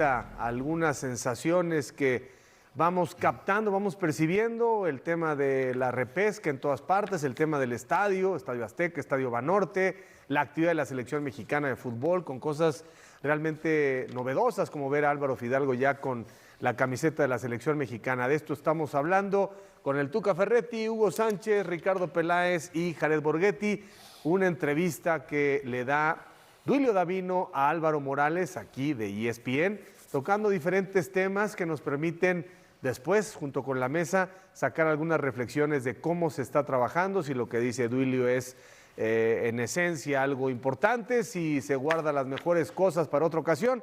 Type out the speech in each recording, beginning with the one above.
algunas sensaciones que vamos captando, vamos percibiendo, el tema de la repesca en todas partes, el tema del estadio, Estadio Azteca, Estadio Banorte, la actividad de la selección mexicana de fútbol con cosas realmente novedosas, como ver a Álvaro Fidalgo ya con la camiseta de la selección mexicana. De esto estamos hablando con el Tuca Ferretti, Hugo Sánchez, Ricardo Peláez y Jared Borghetti, una entrevista que le da Duilio Davino a Álvaro Morales, aquí de ESPN, tocando diferentes temas que nos permiten después, junto con la mesa, sacar algunas reflexiones de cómo se está trabajando, si lo que dice Duilio es en esencia algo importante, si se guarda las mejores cosas para otra ocasión.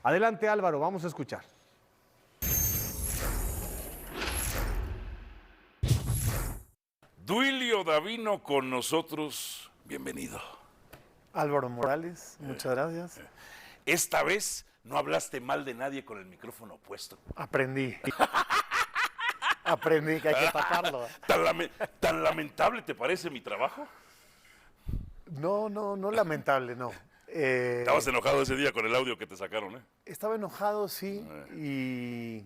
Adelante, Álvaro, vamos a escuchar. Duilio Davino con nosotros, bienvenido. Álvaro Morales, muchas gracias. Esta vez no hablaste mal de nadie con el micrófono puesto. Aprendí. Aprendí que hay que taparlo. ¿Tan lamentable te parece mi trabajo? No lamentable, no. Estabas enojado ese día con el audio que te sacaron, ¿eh? Estaba enojado, sí, y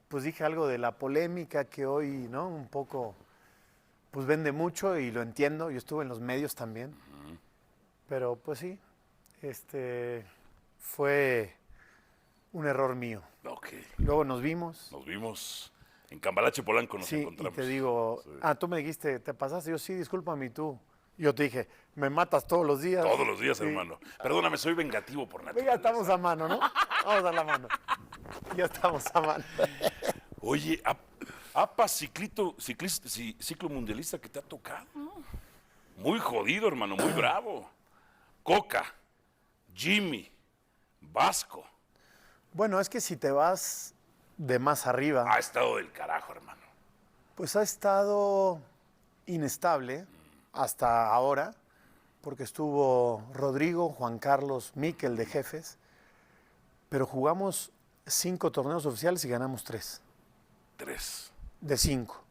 pues dije algo de la polémica que hoy, ¿no? Un poco, pues vende mucho y lo entiendo. Yo estuve en los medios también. Pero pues sí, fue un error mío. Ok. Luego nos vimos. Nos vimos en Cambalache Polanco, nos Sí, encontramos. y te digo, sí. Tú me dijiste, ¿te pasaste? Yo sí, discúlpame, y tú. Yo te dije, me matas todos los días. Todos los días, sí. Perdóname, perdóname, soy vengativo por naturaleza. Ya estamos a mano, ¿no? Vamos a la mano. Ya estamos a mano. Oye, APA ciclo mundialista que te ha tocado, ¿no? Muy jodido, hermano, muy bravo. Coca, Jimmy, Vasco. Bueno, es que si te vas de más arriba... Ha estado del carajo, hermano. Pues ha estado inestable hasta ahora, porque estuvo Rodrigo, Juan Carlos, Mikel de jefes, pero jugamos 5 torneos oficiales y ganamos 3. 3. De 5.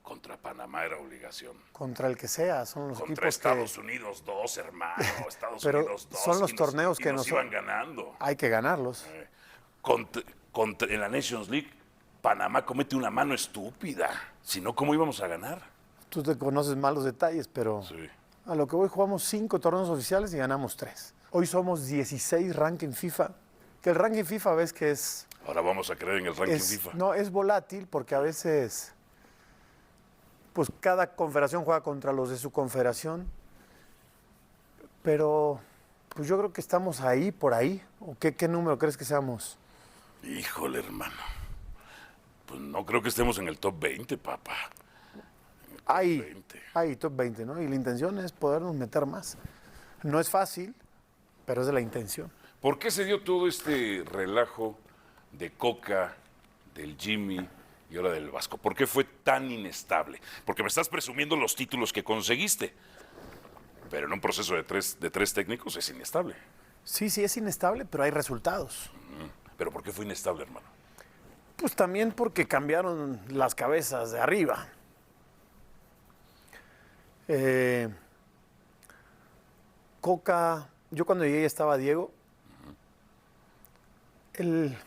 Contra Panamá era obligación. Contra el que sea, son los contra equipos Estados Unidos 2, hermano. Estados pero Unidos 2. Son los torneos que nos iban ganando. Hay que ganarlos. En la Nations League, Panamá comete una mano estúpida. Si no, ¿cómo íbamos a ganar? Tú te conoces mal los detalles, pero sí. A lo que hoy jugamos 5 torneos oficiales y ganamos 3. Hoy somos 16 ranking FIFA. Que el ranking FIFA ves que es... Ahora vamos a creer en el ranking FIFA. No, es volátil porque a veces... Pues cada confederación juega contra los de su confederación. Pero pues yo creo que estamos ahí, por ahí. ¿O qué número crees que seamos? Híjole, hermano. Pues no creo que estemos en el top 20, papá. Hay top 20, ¿no? Y la intención es podernos meter más. No es fácil, pero es de la intención. ¿Por qué se dio todo este relajo de Coca, del Jimmy y ahora del Vasco? ¿Por qué fue tan inestable? Porque me estás presumiendo los títulos que conseguiste, pero en un proceso de tres técnicos es inestable. Sí, es inestable, pero hay resultados. ¿Pero por qué fue inestable, hermano? Pues también porque cambiaron las cabezas de arriba. Coca, yo cuando llegué estaba Diego. Él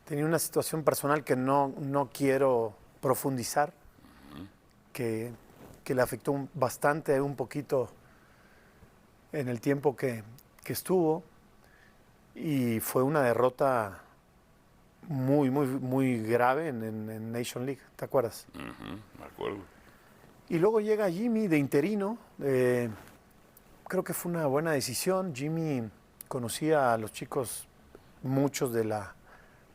tenía una situación personal que no quiero profundizar, que le afectó bastante, un poquito en el tiempo que estuvo, y fue una derrota muy grave en Nation League, ¿te acuerdas? Me acuerdo. Y luego llega Jimmy de interino, creo que fue una buena decisión. Jimmy conocía a los chicos, muchos de la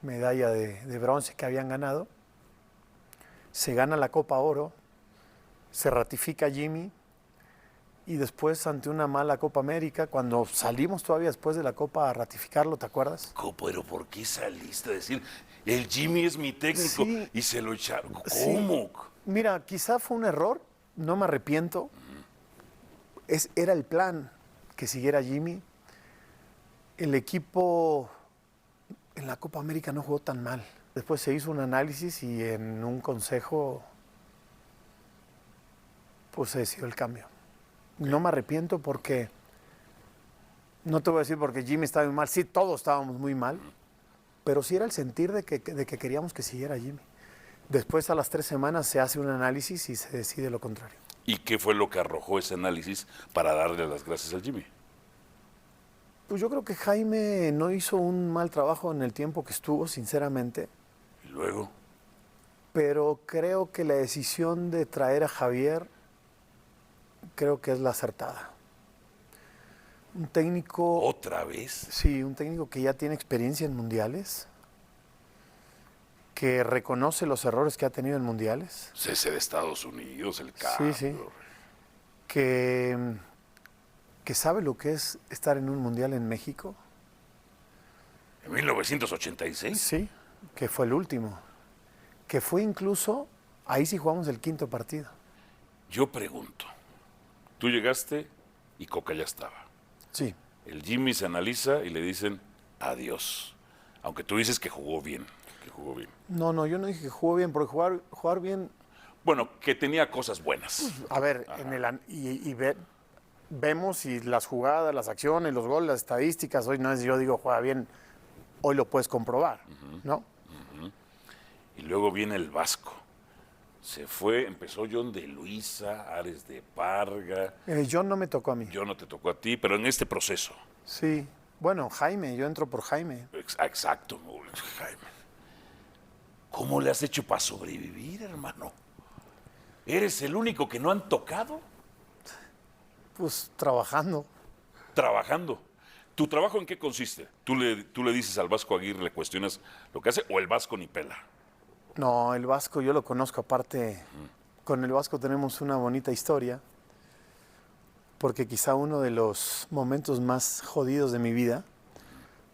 medalla de bronce que habían ganado. Se gana la Copa Oro, se ratifica Jimmy, y después ante una mala Copa América, cuando salimos todavía después de la Copa a ratificarlo, ¿te acuerdas? Pero ¿por qué saliste a decir, el Jimmy es mi técnico, sí, y se lo echaron? ¿Cómo? Sí. Mira, quizá fue un error, no me arrepiento. Era el plan que siguiera Jimmy. El equipo en la Copa América no jugó tan mal. Después se hizo un análisis y en un consejo pues se decidió el cambio. No me arrepiento porque, no te voy a decir porque Jimmy estaba muy mal, sí, todos estábamos muy mal, pero sí era el sentir de que queríamos que siguiera Jimmy. Después, a las 3 semanas, se hace un análisis y se decide lo contrario. ¿Y qué fue lo que arrojó ese análisis para darle las gracias al Jimmy? Pues yo creo que Jaime no hizo un mal trabajo en el tiempo que estuvo, sinceramente, Y luego, pero creo que la decisión de traer a Javier creo que es la acertada. Un técnico, ¿otra vez? sí, un técnico que ya tiene experiencia en mundiales, que reconoce los errores que ha tenido en mundiales, Cese de Estados Unidos, el Sí, cambio. sí. que sabe lo que es estar en un mundial en México. ¿En 1986? Sí, que fue el último. Que fue incluso, ahí sí jugamos el 5.º partido. Yo pregunto, tú llegaste y Coca ya estaba. Sí. El Jimmy se analiza y le dicen adiós. Aunque tú dices que jugó bien, que jugó bien. No, yo no dije que jugó bien, porque jugar bien, Bueno, que tenía cosas buenas. a ver, vemos y las jugadas, las acciones, los goles, las estadísticas, hoy no es yo digo juega bien, hoy lo puedes comprobar, ¿no? Y luego viene el Vasco. Se fue, empezó John de Luisa, Ares de Parga. John no me tocó a mí. Yo no te tocó a ti, pero en este proceso. Sí, bueno, Jaime, yo entro por Jaime. Exacto, Jaime. ¿Cómo le has hecho para sobrevivir, hermano? ¿Eres el único que no han tocado? Pues trabajando. Trabajando. ¿Tu trabajo en qué consiste? ¿Tú le dices al Vasco Aguirre, le cuestionas lo que hace o el Vasco ni pela? No, el Vasco yo lo conozco, aparte, con el Vasco tenemos una bonita historia, porque quizá uno de los momentos más jodidos de mi vida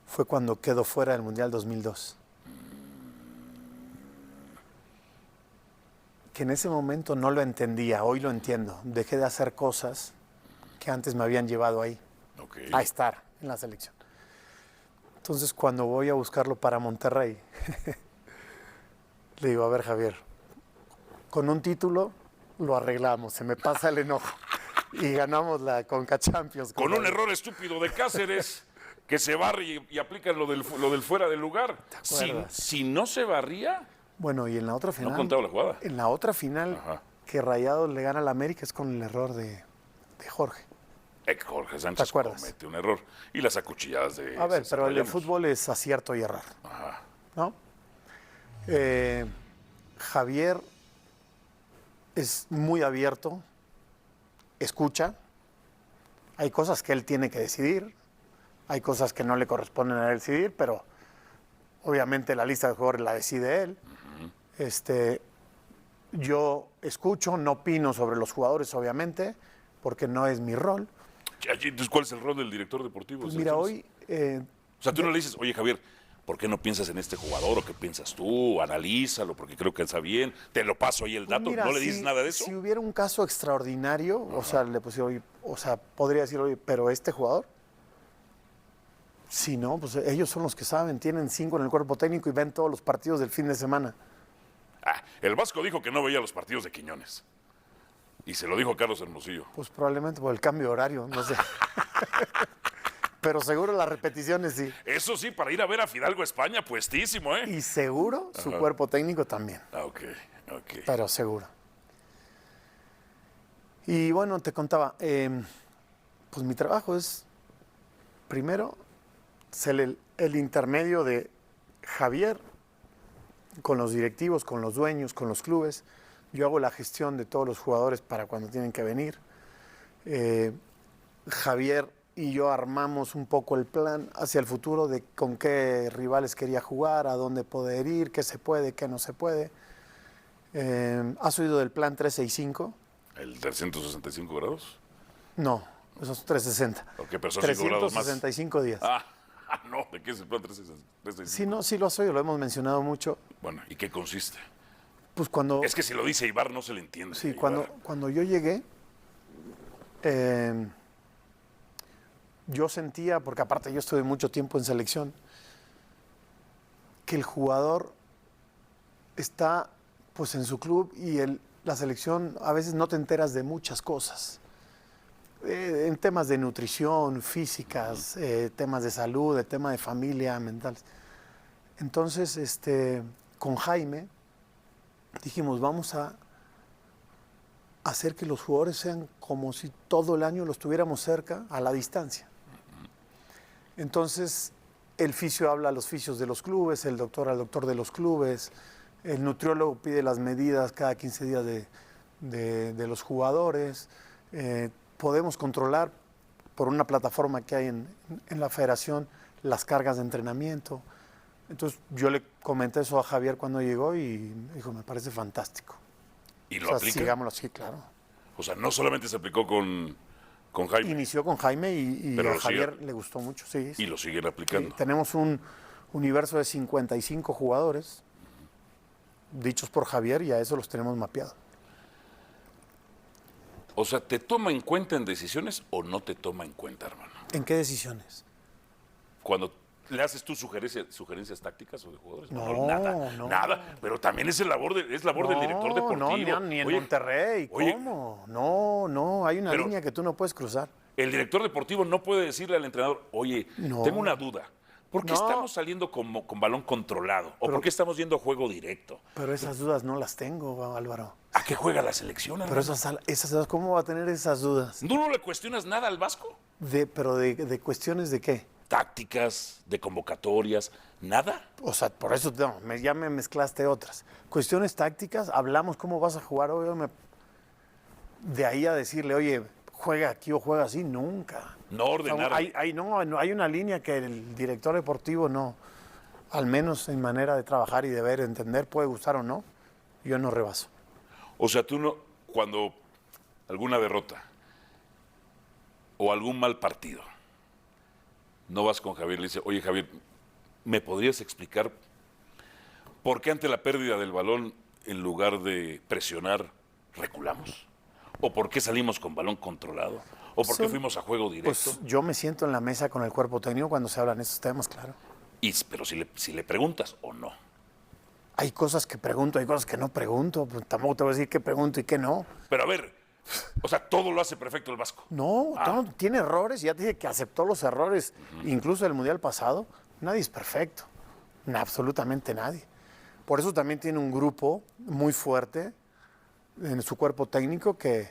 fue cuando quedó fuera del Mundial 2002. Que en ese momento no lo entendía, hoy lo entiendo. Dejé de hacer cosas que antes me habían llevado ahí, Ok. a estar en la selección. Entonces, cuando voy a buscarlo para Monterrey, le digo, a ver, Javier, con un título lo arreglamos, se me pasa el enojo y ganamos la Conca Champions. Con un error estúpido de Cáceres, que se barre y aplica lo del fuera del lugar. acuerdas? Si no se barría, Bueno, y en la otra final... no contaba la jugada. En la otra final Ajá. que Rayados le gana al América es con el error de Jorge. Jorge Sánchez ¿Te acuerdas? comete un error. Y las acuchilladas de A ver, César pero el de Rayamos. fútbol es acierto y error, Ajá. ¿no? Javier es muy abierto, escucha, hay cosas que él tiene que decidir, hay cosas que no le corresponden a él decidir, pero obviamente la lista de jugadores la decide él. Yo escucho, no opino sobre los jugadores, obviamente, porque no es mi rol. Entonces, ¿cuál es el rol del director deportivo? Pues mira, hoy... O sea, tú no le dices, oye, Javier, ¿por qué no piensas en este jugador o qué piensas tú? Analízalo porque creo que está bien. Te lo paso ahí el dato. Mira, ¿No le dices nada de eso? Si hubiera un caso extraordinario, o sea, podría decir, oye, pero este jugador, si no, pues ellos son los que saben, tienen 5 en el cuerpo técnico y ven todos los partidos del fin de semana. El Vasco dijo que no veía los partidos de Quiñones. Y se lo dijo a Carlos Hermosillo. Pues probablemente por el cambio de horario, no sé. Pero seguro las repeticiones sí. Eso sí, para ir a ver a Fidalgo España, puestísimo, ¿eh? Y seguro su cuerpo técnico también, Ok. pero seguro. Y bueno, te contaba, pues mi trabajo es, primero, ser el intermedio de Javier con los directivos, con los dueños, con los clubes. Yo hago la gestión de todos los jugadores para cuando tienen que venir. Javier y yo armamos un poco el plan hacia el futuro de con qué rivales quería jugar, a dónde poder ir, qué se puede, qué no se puede. ¿Has oído del plan 365? ¿El 365 grados? No, esos 360. Ok, pero son 5 grados más. 365 días. No, ¿de qué es el plan 365? Sí, no, sí lo has oído, lo hemos mencionado mucho. Bueno, ¿y qué consiste? Pues cuando... Es que si lo dice Ibar no se le entiende. Sí, Ibar. cuando yo llegué, yo sentía, porque aparte yo estuve mucho tiempo en selección, que el jugador está pues en su club y la selección a veces no te enteras de muchas cosas. En temas de nutrición, físicas, temas de salud, de tema de familia, mentales. Entonces, con Jaime, dijimos, vamos a hacer que los jugadores sean como si todo el año los tuviéramos cerca, a la distancia. Entonces, el fisio habla a los fisios de los clubes, el doctor al doctor de los clubes, el nutriólogo pide las medidas cada 15 días de los jugadores. Podemos controlar por una plataforma que hay en la federación las cargas de entrenamiento. Entonces, yo le comenté eso a Javier cuando llegó y dijo, me parece fantástico. ¿Y lo aplica? Sigámoslo así, claro. O sea, no solamente se aplicó con Jaime. Inició con Jaime y Pero a lo Javier sigue- le gustó mucho, sí. Y lo siguen aplicando. Sí, tenemos un universo de 55 jugadores dichos por Javier y a eso los tenemos mapeados. O sea, ¿te toma en cuenta en decisiones o no te toma en cuenta, hermano? ¿En qué decisiones? Cuando le haces tú sugerencias tácticas o de jugadores. No, nada. no. Nada. Pero también es labor del director deportivo. No, ni en Oye, Monterrey. oye, ¿Cómo? No, hay una Pero- línea que tú no puedes cruzar. el director deportivo no puede decirle al entrenador, oye, No. tengo una duda. ¿Por qué No. estamos saliendo con balón controlado? ¿O por qué estamos yendo a juego directo? Pero esas dudas no las tengo, Álvaro. ¿A qué juega la selección, Pero hermano? esas dudas, ¿cómo va a tener esas dudas? ¿Tú no le cuestionas nada al Vasco? Pero de cuestiones de qué. Tácticas, de convocatorias, nada. O sea, por eso ya me mezclaste otras. Cuestiones tácticas, hablamos cómo vas a jugar hoy. De ahí a decirle, oye, juega aquí o juega así, nunca. No O sea, ordenar. hay una línea que el director deportivo no, al menos en manera de trabajar y de ver, entender, puede gustar o no, yo no rebaso. O sea, tú no, cuando alguna derrota o algún mal partido, no vas con Javier y le dices, oye Javier, ¿me podrías explicar por qué ante la pérdida del balón, en lugar de presionar, reculamos? ¿O por qué salimos con balón controlado? ¿O por qué fuimos a juego directo? Pues yo me siento en la mesa con el cuerpo técnico cuando se hablan esos temas, claro. Pero si le preguntas o no. Hay cosas que pregunto, hay cosas que no pregunto, pues tampoco te voy a decir qué pregunto y qué no. Pero a ver, o sea, todo lo hace perfecto el Vasco. No, tiene errores, ya te dije que aceptó los errores, incluso del Mundial pasado. Nadie es perfecto, absolutamente nadie. Por eso también tiene un grupo muy fuerte en su cuerpo técnico que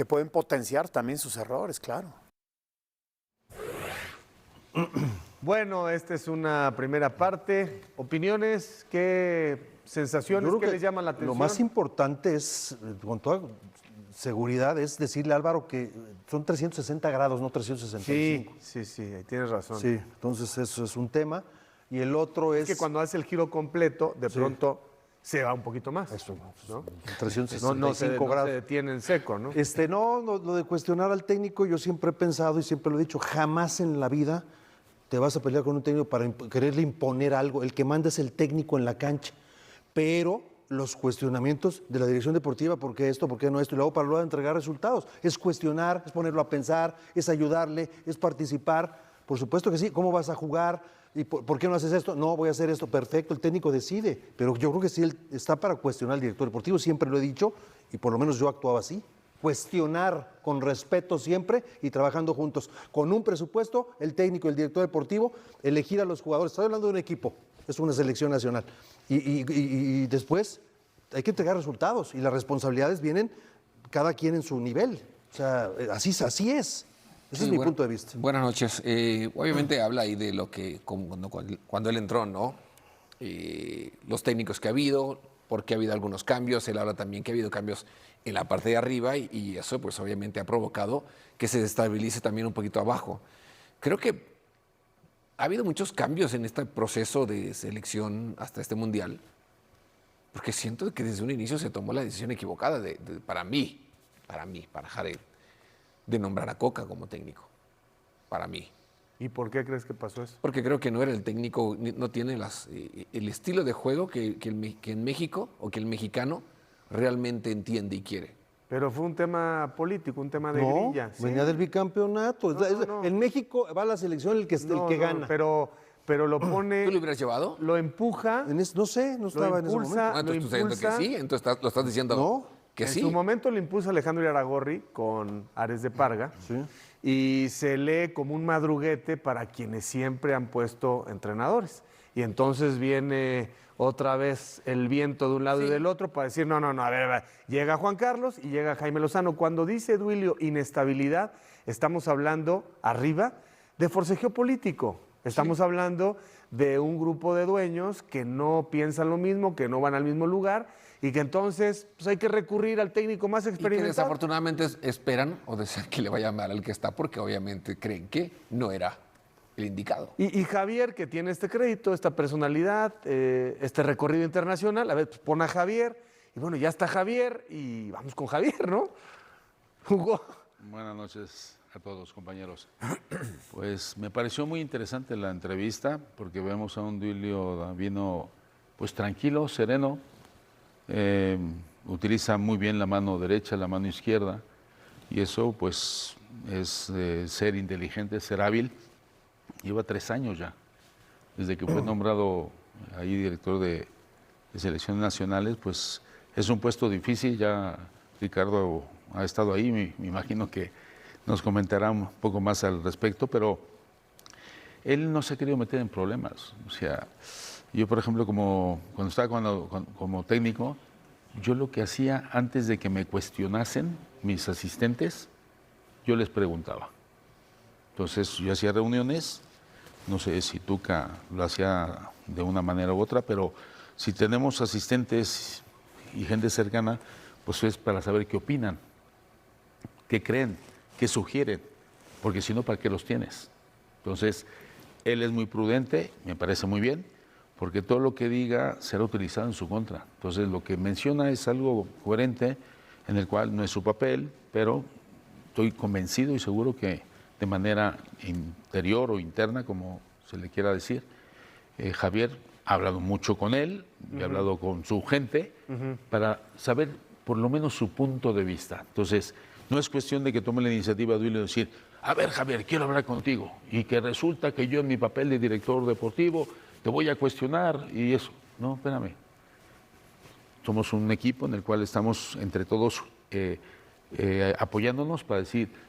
pueden potenciar también sus errores, claro. Bueno, esta es una primera parte. ¿Opiniones? ¿Qué sensaciones? Yo creo ¿Qué que les llama la atención? Lo más importante es, con toda seguridad, es decirle a Álvaro que son 360 grados, no 365. Sí, tienes razón. Sí, entonces eso es un tema. Y el otro es... Es que cuando hace el giro completo, de pronto se va un poquito más. Eso, ¿no? 365 No se grados. detiene en seco, ¿no? Lo de cuestionar al técnico, yo siempre he pensado y siempre lo he dicho, jamás en la vida te vas a pelear con un técnico para quererle imponer algo. El que manda es el técnico en la cancha. Pero los cuestionamientos de la dirección deportiva, ¿por qué esto, por qué no esto? Y luego para luego entregar resultados. Es cuestionar, es ponerlo a pensar, es ayudarle, es participar. Por supuesto que sí. ¿Cómo vas a jugar? ¿Y por qué no haces esto? No, voy a hacer esto. Perfecto, el técnico decide. Pero yo creo que sí, él está para cuestionar al director deportivo. Siempre lo he dicho y por lo menos yo actuaba así. Cuestionar con respeto siempre y trabajando juntos. Con un presupuesto, el técnico y el director deportivo, elegir a los jugadores. Estoy hablando de un equipo, es una selección nacional. Y después hay que entregar resultados y las responsabilidades vienen cada quien en su nivel. O sea, así es. Ese es mi punto de vista. Buenas noches. Obviamente habla ahí de lo que cuando él entró, ¿no? Los técnicos que ha habido, porque ha habido algunos cambios. Él habla también que ha habido cambios en la parte de arriba y eso pues obviamente ha provocado que se desestabilice también un poquito abajo. Creo que ha habido muchos cambios en este proceso de selección hasta este mundial, porque siento que desde un inicio se tomó la decisión equivocada para mí, para Jared, de nombrar a Coca como técnico, para mí. ¿Y por qué crees que pasó eso? Porque creo que no era el técnico, no tiene el estilo de juego que en México o que el mexicano realmente entiende y quiere. Pero fue un tema político, un tema de No, grilla. ¿sí? venía del bicampeonato. No. En México va a la selección el que gana. Pero lo pone, ¿Tú lo hubieras llevado? lo empuja, No sé, no estaba en ese impulsa. momento. Entonces tú estás diciendo impulsa. que sí, entonces lo estás diciendo No. que en sí. su momento lo impulsa Alejandro Iraragorri con Ares de Parga. Sí. Y se lee como un madruguete para quienes siempre han puesto entrenadores. y entonces viene otra vez el viento de un lado y del otro para decir, no, a ver, llega Juan Carlos y llega Jaime Lozano. Cuando dice Duilio inestabilidad, estamos hablando arriba de forcejeo político, estamos hablando de un grupo de dueños que no piensan lo mismo, que no van al mismo lugar y que entonces pues, hay que recurrir al técnico más Y que experimentado. desafortunadamente esperan o desean que le vaya mal al que está porque obviamente creen que no era el indicado. Y Javier, que tiene este crédito, esta personalidad, este recorrido internacional, a ver, pues pon a Javier, y bueno, ya está Javier, y vamos con Javier, ¿no? Hugo. Buenas noches a todos, compañeros. Pues me pareció muy interesante la entrevista, porque vemos a un Duilio Davino, pues tranquilo, sereno, utiliza muy bien la mano derecha, la mano izquierda, y eso pues es ser inteligente, ser hábil. Lleva 3 años ya, desde que fue nombrado ahí director de selecciones nacionales, pues es un puesto difícil, ya Ricardo ha estado ahí, me imagino que nos comentará un poco más al respecto, pero él no se ha querido meter en problemas. O sea, yo por ejemplo, cuando estaba como técnico, yo lo que hacía antes de que me cuestionasen mis asistentes, yo les preguntaba. Entonces yo hacía reuniones, no sé si Tuca lo hacía de una manera u otra, pero si tenemos asistentes y gente cercana, pues es para saber qué opinan, qué creen, qué sugieren, porque si no, ¿para qué los tienes? Entonces, él es muy prudente, me parece muy bien, porque todo lo que diga será utilizado en su contra. Entonces, lo que menciona es algo coherente, en el cual no es su papel, pero estoy convencido y seguro que de manera interior o interna, como se le quiera decir, Javier ha hablado mucho con él, y ha hablado con su gente, para saber por lo menos su punto de vista. Entonces, no es cuestión de que tome la iniciativa de Duilio y decir, a ver Javier, quiero hablar contigo, y que resulta que yo en mi papel de director deportivo te voy a cuestionar y eso. No, espérame. Somos un equipo en el cual estamos entre todos apoyándonos para decir,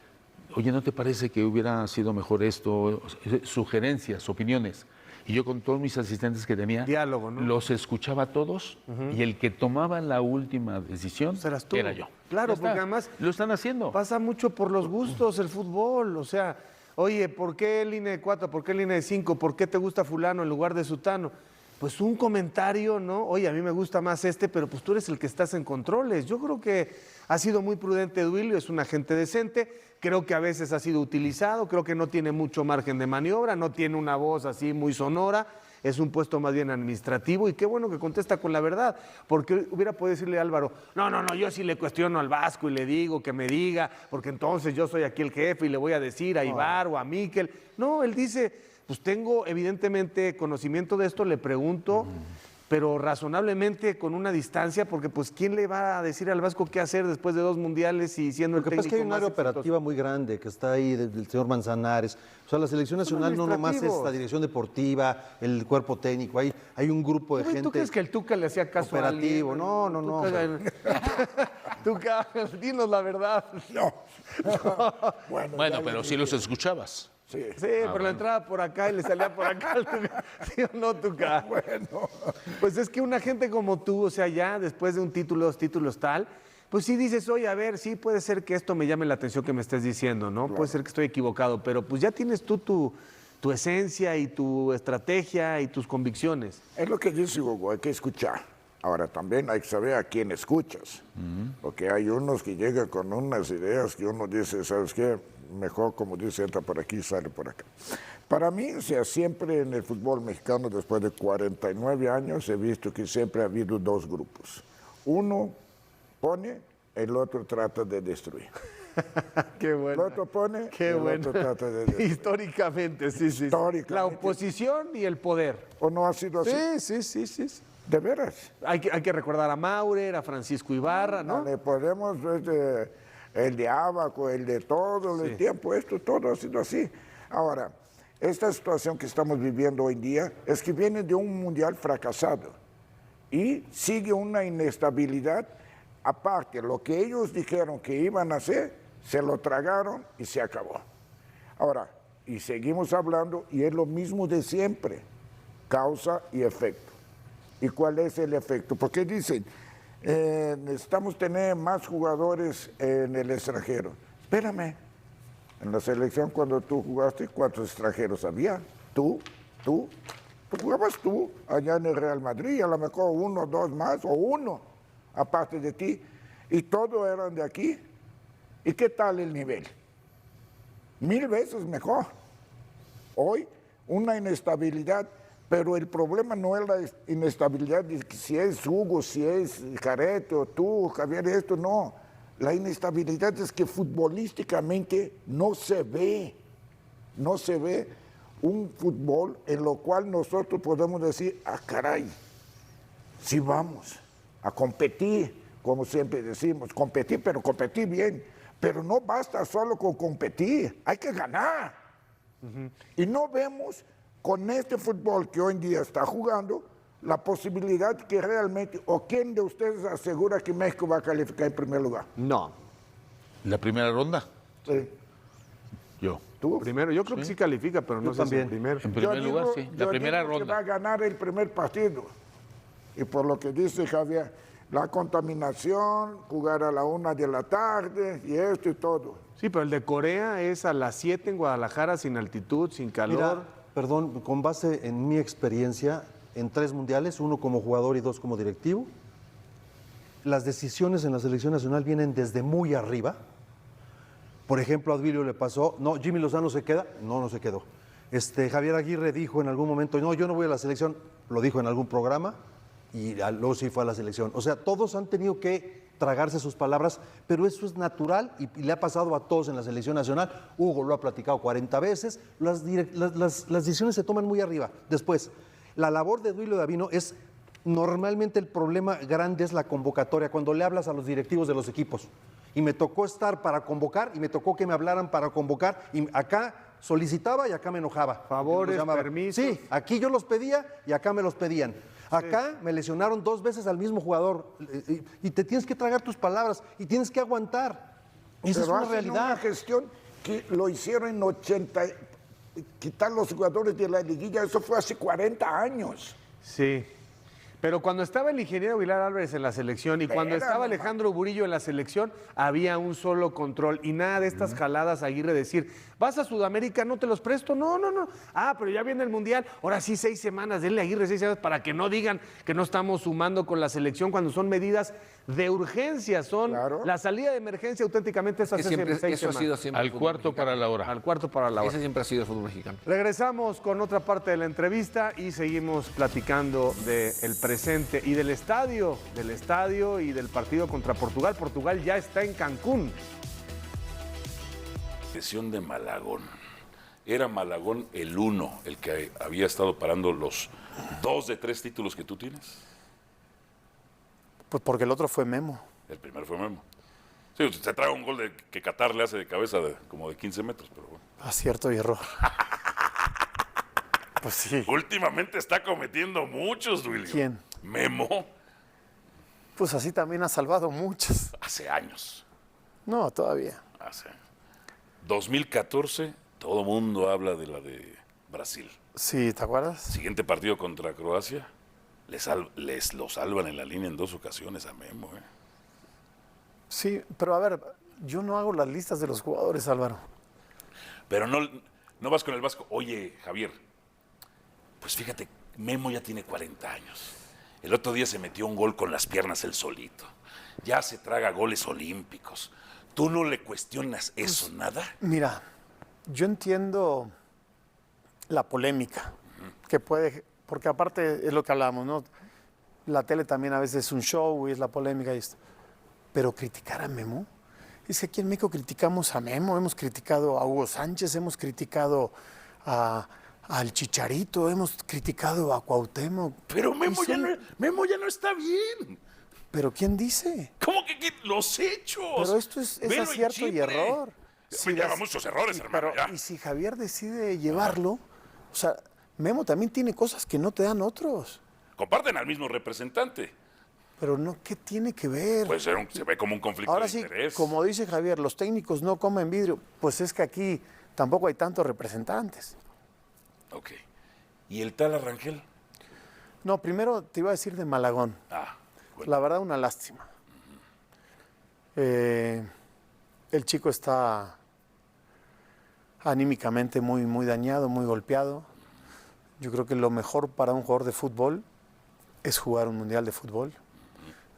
oye, ¿no te parece que hubiera sido mejor esto? Sugerencias, opiniones. Y yo con todos mis asistentes que tenía, Diálogo, ¿no? los escuchaba a todos y el que tomaba la última decisión Serás tú. era yo. Claro, Ya está. porque además lo están haciendo. pasa mucho por los gustos el fútbol, o sea, oye, ¿por qué línea de 4? ¿Por qué línea de 5? ¿Por qué te gusta fulano en lugar de sutano? Pues un comentario, ¿no? Oye, a mí me gusta más pero pues tú eres el que estás en controles. Yo creo que ha sido muy prudente Duilio, es un agente decente, creo que a veces ha sido utilizado, creo que no tiene mucho margen de maniobra, no tiene una voz así muy sonora, es un puesto más bien administrativo y qué bueno que contesta con la verdad, porque hubiera podido decirle a Álvaro, no, yo sí le cuestiono al Vasco y le digo que me diga, porque entonces yo soy aquí el jefe y le voy a decir a Ibar o a Miquel. No, él dice, pues tengo evidentemente conocimiento de esto, le pregunto, pero razonablemente con una distancia, porque pues ¿quién le va a decir al Vasco qué hacer después de 2 mundiales y siendo Lo que el pasa es técnico que hay un más área exitoso? operativa muy grande que está ahí, del señor Manzanares. O sea, la selección nacional no nomás es la dirección deportiva, el cuerpo técnico, hay un grupo de Uy, gente. ¿Tú crees que el Tuca le hacía caso operativo? a alguien? No. Tuca, dinos la verdad. Bueno, pero sí los escuchabas. Sí, pero la entrada por acá y le salía por acá al Tuca. ¿Sí o no, Tuca? Bueno. Pues es que una gente como tú, o sea, ya después de un título, 2 títulos tal, pues sí dices, oye, a ver, sí puede ser que esto me llame la atención que me estés diciendo, ¿no? Puede ser que estoy equivocado, pero pues ya tienes tú tu esencia y tu estrategia y tus convicciones. Es lo que dice Hugo, hay que escuchar. Ahora también hay que saber a quién escuchas, porque hay unos que llegan con unas ideas que uno dice, ¿sabes qué? Mejor, como dice, entra por aquí, sale por acá. Para mí, o sea, siempre en el fútbol mexicano, después de 49 años, he visto que siempre ha habido 2 grupos. Uno pone, el otro trata de destruir. Qué bueno. El otro pone, Qué el bueno. otro trata de destruir. Históricamente, sí. Históricamente. La oposición y el poder. ¿O no ha sido así? Sí. ¿De veras? Hay que recordar a Maurer, a Francisco Ibarra, ¿no? Le podemos, el de Abaco, el de todo el tiempo, esto todo ha sido así. Ahora, esta situación que estamos viviendo hoy día es que viene de un mundial fracasado y sigue una inestabilidad. Aparte, lo que ellos dijeron que iban a hacer, se lo tragaron y se acabó. Ahora, y seguimos hablando y es lo mismo de siempre. causa y efecto. ¿Y cuál es el efecto? Porque dicen, necesitamos tener más jugadores en el extranjero. Espérame, en la selección cuando tú jugaste, ¿cuántos extranjeros había? Tú jugabas tú allá en el Real Madrid, a lo mejor 1 o 2 más, o 1, aparte de ti, y todos eran de aquí. ¿Y qué tal el nivel? 1000 veces mejor. Hoy, una inestabilidad, pero el problema no es la inestabilidad de si es Hugo, si es Jarete o tú, Javier, esto no. La inestabilidad es que futbolísticamente no se ve un fútbol en lo cual nosotros podemos decir, caray, sí vamos a competir, como siempre decimos, competir, pero competir bien. Pero no basta solo con competir, hay que ganar. Y no vemos con este fútbol que hoy en día está jugando la posibilidad que realmente, o quién de ustedes asegura que México va a calificar en primer lugar. No. ¿La primera ronda? Sí. Yo. ¿Tú? Primero, yo creo que sí califica, pero no sé si en primero. En primer lugar, digo- sí. yo La primera digo que ronda. va a ganar el primer partido. Y por lo que dice Javier, la contaminación, jugar a la 1 de la tarde y esto y todo. Sí, pero el de Corea es a las 7 en Guadalajara, sin altitud, sin calor. Mira, perdón, con base en mi experiencia en 3 mundiales, 1 como jugador y 2 como directivo, las decisiones en la selección nacional vienen desde muy arriba. Por ejemplo, a Duilio le pasó, no, Jimmy Lozano se queda, no se quedó. Javier Aguirre dijo en algún momento, no, yo no voy a la selección, lo dijo en algún programa y luego sí fue a la selección. O sea, todos han tenido que tragarse sus palabras, pero eso es natural y le ha pasado a todos en la selección nacional. Hugo lo ha platicado 40 veces, las decisiones se toman muy arriba. Después, la labor de Duilio Davino es, normalmente el problema grande es la convocatoria, cuando le hablas a los directivos de los equipos. Y me tocó estar para convocar y me tocó que me hablaran para convocar y acá solicitaba y acá me enojaba. Favores, Los llamaba. permisos. Sí, aquí yo los pedía y acá me los pedían. Acá me lesionaron 2 veces al mismo jugador y te tienes que tragar tus palabras y tienes que aguantar. Esa es Pero una hacen realidad. una gestión que lo hicieron en 80, quitar los jugadores de la liguilla, eso fue hace 40 años. Sí. Pero cuando estaba el ingeniero Aguilar Álvarez en la selección y cuando Espera, estaba nomás. Alejandro Burillo en la selección, había un solo control y nada de estas jaladas Aguirre decir, vas a Sudamérica, no te los presto, no. Ah, pero ya viene el Mundial, ahora sí 6 semanas, denle a Aguirre 6 semanas para que no digan que no estamos sumando con la selección cuando son medidas de urgencia, son Claro. la salida de emergencia auténticamente esas Que siempre, 6 eso ha semanas. sido siempre. Al el fútbol cuarto mexicano. para la hora. Al cuarto para la hora. Ese siempre ha sido el fútbol mexicano. Regresamos con otra parte de la entrevista y seguimos platicando del presente y del estadio y del partido contra Portugal. Portugal ya está en Cancún. Lesión de Malagón. Era Malagón el 1, el que había estado parando los 2 de 3 títulos que tú tienes. Pues porque el otro fue Memo. El primero fue Memo. Sí, se traga un gol que Qatar le hace de cabeza como de 15 metros, pero bueno. Acierto y error. Pues sí. Últimamente está cometiendo muchos, Duilio. ¿Quién? Memo, Pues así también ha salvado muchas. hace años. No, todavía. Hace 2014, todo mundo habla de la de Brasil. Sí, ¿te acuerdas? Siguiente partido contra Croacia, les lo salvan en la línea en 2 ocasiones a Memo. Sí, pero a ver, yo no hago las listas de los jugadores, Álvaro. Pero no vas con el Vasco. Oye, Javier, pues fíjate, Memo ya tiene 40 años. El otro día se metió un gol con las piernas él solito. Ya se traga goles olímpicos. ¿Tú no le cuestionas eso nada? Mira, yo entiendo la polémica que puede, porque aparte es lo que hablamos, ¿no? La tele también a veces es un show y es la polémica y esto. Pero criticar a Memo, es que aquí en México criticamos a Memo, hemos criticado a Hugo Sánchez, hemos criticado al Chicharito, hemos criticado a Cuauhtémoc. Pero Memo Y son- Memo ya no está bien. ¿Pero quién dice? ¿Cómo que los hechos? Pero esto es Velo en acierto y Chipre. error. Sí, ya van muchos errores, sí, hermano. pero, Ya. y si Javier decide llevarlo, o sea, Memo también tiene cosas que no te dan otros. Comparten al mismo representante. Pero no, ¿qué tiene que ver? Puede ser se ve como un conflicto Ahora de sí, interés. como dice Javier, los técnicos no comen vidrio. Pues es que aquí tampoco hay tantos representantes. Ok. ¿Y el tal Arrangel? No, primero te iba a decir de Malagón. Bueno. La verdad, una lástima. El chico está anímicamente muy, muy dañado, muy golpeado. Yo creo que lo mejor para un jugador de fútbol es jugar un mundial de fútbol.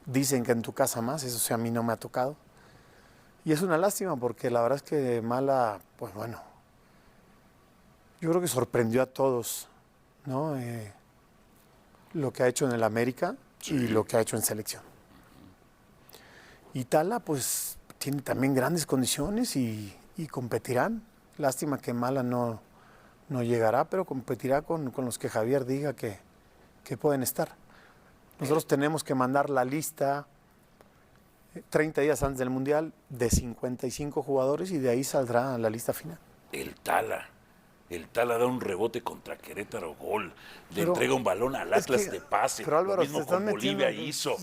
Dicen que en tu casa más, eso sí a mí no me ha tocado. Y es una lástima porque la verdad es que Mala, pues bueno, yo creo que sorprendió a todos, ¿no? Lo que ha hecho en el América y lo que ha hecho en selección. Y Tala, pues, tiene también grandes condiciones y competirán. Lástima que Mala no llegará, pero competirá con los que Javier diga que pueden estar. Nosotros tenemos que mandar la lista 30 días antes del Mundial de 55 jugadores y de ahí saldrá la lista final. El Tala da un rebote contra Querétaro, gol. Le entrega un balón al es Atlas que- de pase. pero Álvaro, Lo mismo se están con Bolivia metiendo- hizo.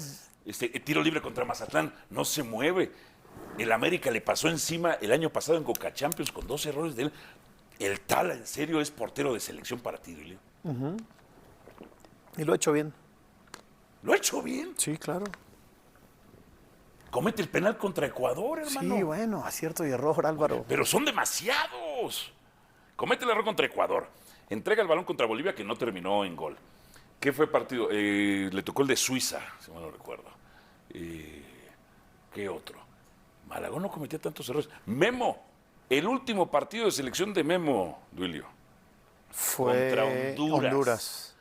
Tiro libre contra Mazatlán, no se mueve. El América le pasó encima el año pasado en Conca Champions con 2 errores de él. El Tala, en serio, es portero de selección para ti, Duilio. Y lo ha hecho bien. Lo ha hecho bien. Sí, claro. Comete el penal contra Ecuador, hermano. Sí, bueno, acierto y error, Álvaro. Pero son demasiados. Comete el error contra Ecuador. Entrega el balón contra Bolivia que no terminó en gol. ¿Qué fue partido? Le tocó el de Suiza, si mal no recuerdo. ¿Qué otro? Malagón no cometía tantos errores. Memo, el último partido de selección de Memo, Duilio. Fue Contra Honduras.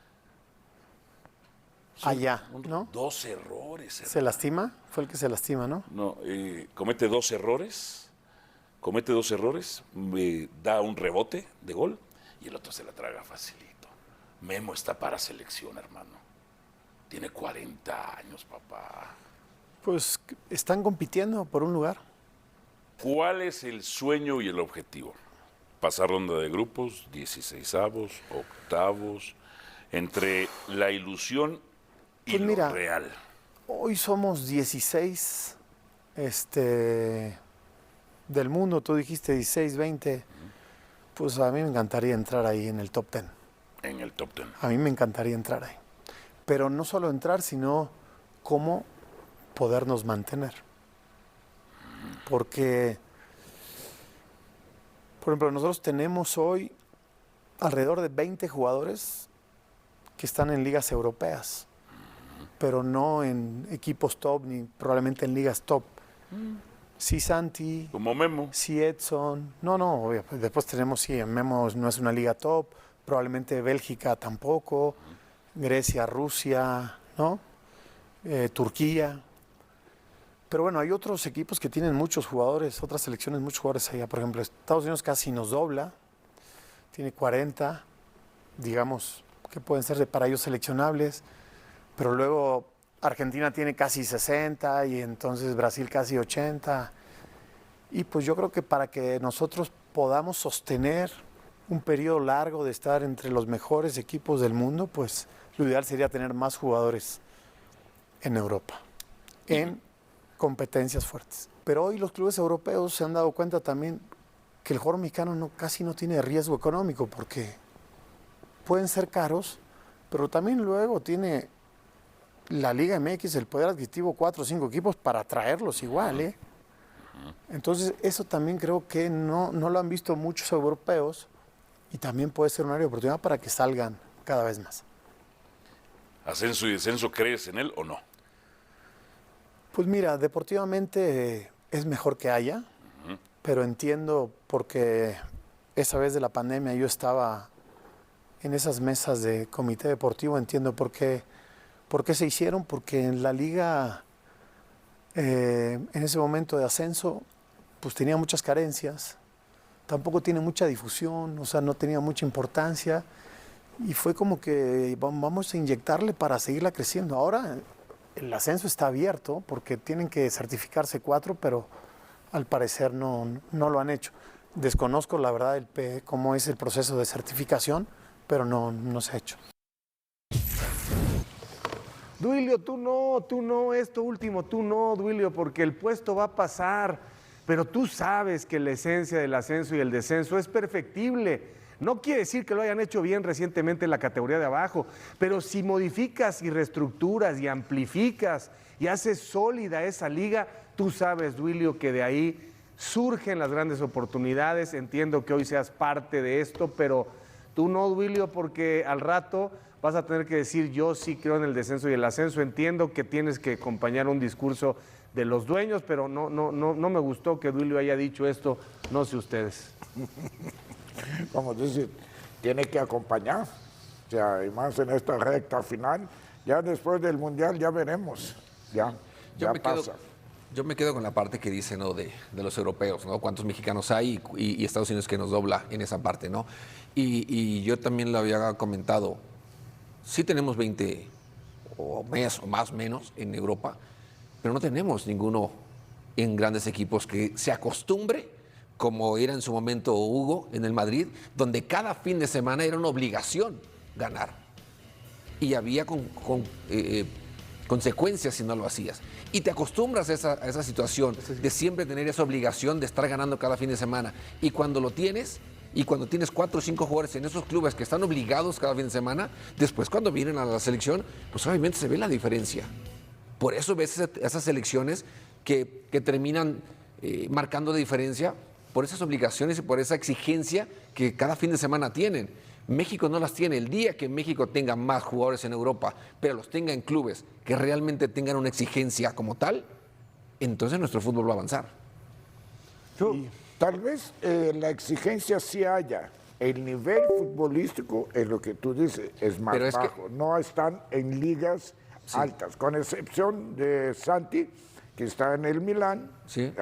Allá, ¿no? 2 errores. ¿Se lastima? Fue el que se lastima, ¿no? No, comete 2 errores. Da un rebote de gol y el otro se la traga facilito. Memo está para selección, hermano. Tiene 40 años, papá. Pues están compitiendo por un lugar. ¿Cuál es el sueño y el objetivo? Pasar ronda de grupos, 16avos, octavos, entre la ilusión y Pues lo mira, real. Hoy somos 16 del mundo, tú dijiste 16, 20. Pues a mí me encantaría entrar ahí en el top 10. En el top 10. A mí me encantaría entrar ahí. Pero no solo entrar, sino cómo podernos mantener. Porque, por ejemplo, nosotros tenemos hoy alrededor de 20 jugadores que están en ligas europeas, pero no en equipos top ni probablemente en ligas top. Sí, Santi, Como Memo. sí, Edson. No, obvio, pues después tenemos, sí, en Memo no es una liga top, probablemente Bélgica tampoco, Grecia, Rusia, ¿no? Turquía. Pero bueno, hay otros equipos que tienen muchos jugadores, otras selecciones, muchos jugadores allá. Por ejemplo, Estados Unidos casi nos dobla, tiene 40, digamos, que pueden ser para ellos seleccionables, pero luego Argentina tiene casi 60 y entonces Brasil casi 80. Y pues yo creo que para que nosotros podamos sostener un periodo largo de estar entre los mejores equipos del mundo, pues lo ideal sería tener más jugadores en Europa, en competencias fuertes. Pero hoy los clubes europeos se han dado cuenta también que el jugador mexicano casi no tiene riesgo económico porque pueden ser caros, pero también luego tiene la Liga MX el poder adquisitivo 4 o 5 equipos para traerlos igual, ¿eh? Entonces eso también creo que no lo han visto muchos europeos y también puede ser un área de oportunidad para que salgan cada vez más. ¿Ascenso y descenso crees en él o no? Pues mira, deportivamente es mejor que haya, pero entiendo porque esa vez de la pandemia yo estaba en esas mesas de comité deportivo, entiendo por qué se hicieron, porque en la liga, en ese momento de ascenso, pues tenía muchas carencias, tampoco tiene mucha difusión, o sea, no tenía mucha importancia, y fue como que vamos a inyectarle para seguirla creciendo. Ahora el ascenso está abierto, porque tienen que certificarse 4, pero al parecer no lo han hecho. Desconozco la verdad cómo es el proceso de certificación, pero no se ha hecho. Duilio, tú no, esto último, tú no, Duilio, porque el puesto va a pasar, pero tú sabes que la esencia del ascenso y el descenso es perfectible. No quiere decir que lo hayan hecho bien recientemente en la categoría de abajo, pero si modificas y reestructuras y amplificas y haces sólida esa liga, tú sabes, Duilio, que de ahí surgen las grandes oportunidades. Entiendo que hoy seas parte de esto, pero tú no, Duilio, porque al rato vas a tener que decir yo sí creo en el descenso y el ascenso. Entiendo que tienes que acompañar un discurso de los dueños, pero no me gustó que Duilio haya dicho esto, no sé ustedes. Como dice, tiene que acompañar, o sea, y más en esta recta final, ya después del Mundial ya veremos, ya pasa. Yo me quedo con la parte que dice, ¿no? de los europeos, ¿no? Cuántos mexicanos hay y Estados Unidos que nos dobla en esa parte, ¿no? Y yo también lo había comentado, sí tenemos 20 o más o menos en Europa, pero no tenemos ninguno en grandes equipos que se acostumbre, como era en su momento Hugo en el Madrid, donde cada fin de semana era una obligación ganar. Y había consecuencias si no lo hacías. Y te acostumbras a esa situación de siempre tener esa obligación de estar ganando cada fin de semana. Y cuando lo tienes, y cuando tienes 4 o 5 jugadores en esos clubes que están obligados cada fin de semana, después cuando vienen a la selección, pues obviamente se ve la diferencia. Por eso ves esas selecciones que terminan marcando la diferencia por esas obligaciones y por esa exigencia que cada fin de semana tienen. México no las tiene. El día que México tenga más jugadores en Europa, pero los tenga en clubes que realmente tengan una exigencia como tal, entonces nuestro fútbol va a avanzar. Tal vez la exigencia sí haya. El nivel futbolístico, es lo que tú dices, es más bajo. No están en ligas altas, con excepción de Santi, que está en el Milán. Sí.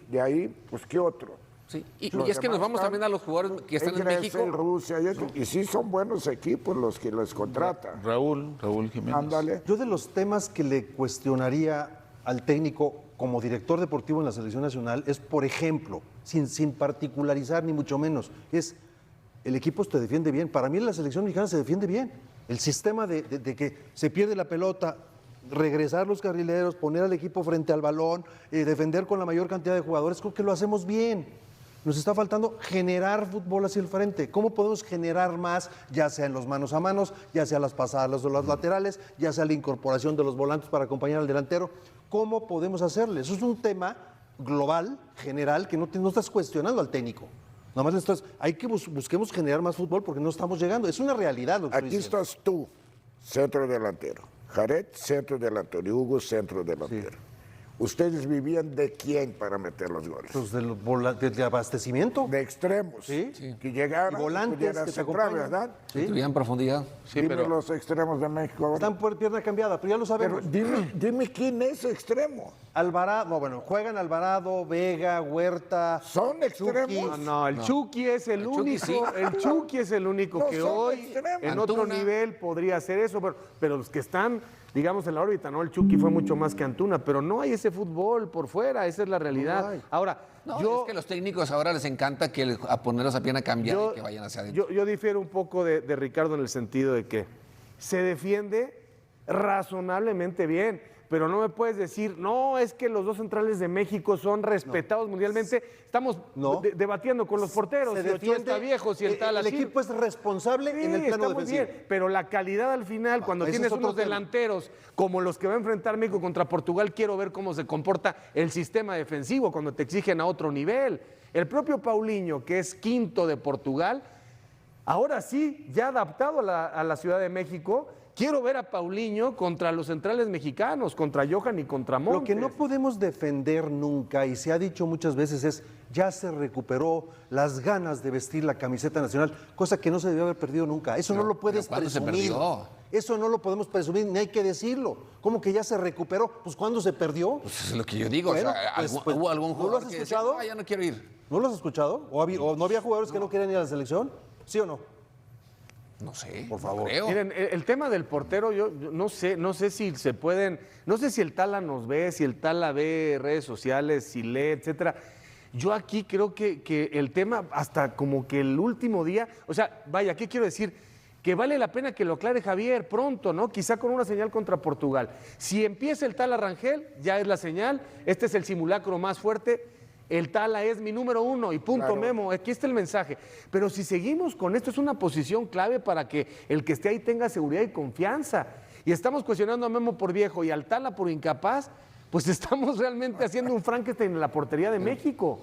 De ahí, pues, ¿qué otro? Sí. Y es que nos vamos también a los jugadores que están en México. En Rusia y sí son buenos equipos los que los contratan. Raúl Jiménez. Ándale. Yo de los temas que le cuestionaría al técnico como director deportivo en la selección nacional es, por ejemplo, sin particularizar ni mucho menos, es el equipo se defiende bien. Para mí la selección mexicana se defiende bien. El sistema de que se pierde la pelota, regresar los carrileros, poner al equipo frente al balón, defender con la mayor cantidad de jugadores, creo que lo hacemos bien. Nos está faltando generar fútbol hacia el frente. ¿Cómo podemos generar más, ya sea en los manos a manos, ya sea las pasadas o las laterales, ya sea la incorporación de los volantes para acompañar al delantero? ¿Cómo podemos hacerle? Eso es un tema global, general, que no estás cuestionando al técnico. Nada más hay que busquemos generar más fútbol porque no estamos llegando. Es una realidad lo que Aquí estás tú, centro delantero. Jared, centro delantero. Y Hugo, centro delantero. Sí. ¿Ustedes vivían de quién para meter los goles? Pues de abastecimiento. De extremos. Sí. Que llegaran, y volantes que te acompañan, ¿verdad? Sí. Tuvieran profundidad. Sí, dime pero los extremos de México ahora. Están por pierna cambiada, pero ya lo sabemos. Pero dime quién es extremo. Alvarado, juegan Alvarado, Vega, Huerta. ¿Son extremos? No, el Chucky es el único. Sí. El Chucky es el único que hoy extremos. En otro nivel podría hacer eso, pero los que están, digamos, en la órbita, ¿no? El Chucky fue mucho más que Antuna, pero no hay ese fútbol por fuera, esa es la realidad. No ahora, es que los técnicos ahora les encanta a ponerlos a pierna cambiada y que vayan hacia adentro. Yo difiero un poco de Ricardo en el sentido de que se defiende razonablemente bien, pero no me puedes decir, no, es que los dos centrales de México son respetados mundialmente. Estamos debatiendo con los porteros, si Ochoa está viejo, si el tal así. El equipo es responsable en el plano defensivo. Bien, pero la calidad al final, cuando tienes unos delanteros como los que va a enfrentar México contra Portugal, quiero ver cómo se comporta el sistema defensivo cuando te exigen a otro nivel. El propio Paulinho, que es quinto de Portugal, ahora sí, ya adaptado a la Ciudad de México. Quiero ver a Paulinho contra los centrales mexicanos, contra Johan y contra Montes. Lo que no podemos defender nunca, y se ha dicho muchas veces, es ya se recuperó las ganas de vestir la camiseta nacional, cosa que no se debió haber perdido nunca. Eso no lo puedes presumir. Se perdió? Eso no lo podemos presumir, ni hay que decirlo. ¿Cómo que ya se recuperó? Pues ¿cuándo se perdió? Pues es lo que yo digo. Bueno, ¿hubo algún jugador ¿no lo has escuchado? Que decía, ya no quiero ir? ¿No lo has escuchado? ¿O no había jugadores que no querían ir a la selección? ¿Sí o no? No sé, por favor. Creo. Miren, el tema del portero, yo no sé si se pueden, no sé si el Tala nos ve, si el Tala ve redes sociales, si lee, etcétera. Yo aquí creo que el tema, hasta como que el último día, o sea, vaya, ¿qué quiero decir? Que vale la pena que lo aclare Javier pronto, ¿no? Quizá con una señal contra Portugal. Si empieza el Tala Rangel, ya es la señal, este es el simulacro más fuerte. El Tala es mi número 1 y punto, Claro. Memo. Aquí está el mensaje. Pero si seguimos con esto, es una posición clave para que el que esté ahí tenga seguridad y confianza. Y estamos cuestionando a Memo por viejo y al Tala por incapaz, pues estamos realmente haciendo un Frankenstein en la portería de México,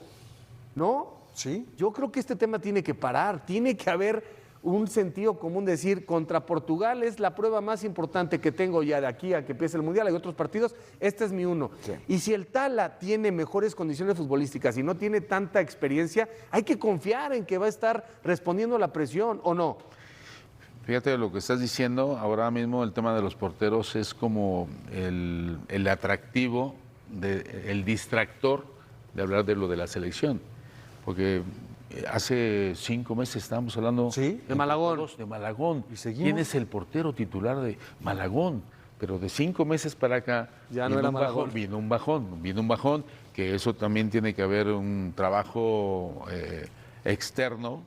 ¿no? Sí. Yo creo que este tema tiene que parar, tiene que haber un sentido común, decir, contra Portugal es la prueba más importante que tengo ya de aquí a que empiece el Mundial, hay otros partidos, este es mi 1. Sí. Y si el Tala tiene mejores condiciones futbolísticas y no tiene tanta experiencia, hay que confiar en que va a estar respondiendo a la presión, ¿o no? Fíjate lo que estás diciendo, ahora mismo el tema de los porteros es como el atractivo, el distractor de hablar de lo de la selección. Porque hace 5 meses estábamos hablando Sí, de Malagón. todos de Malagón. Y seguimos. ¿Quién es el portero titular de Malagón? Pero de 5 meses para acá Ya no vino era un bajón, Malagón. vino un bajón, que eso también tiene que haber un trabajo externo,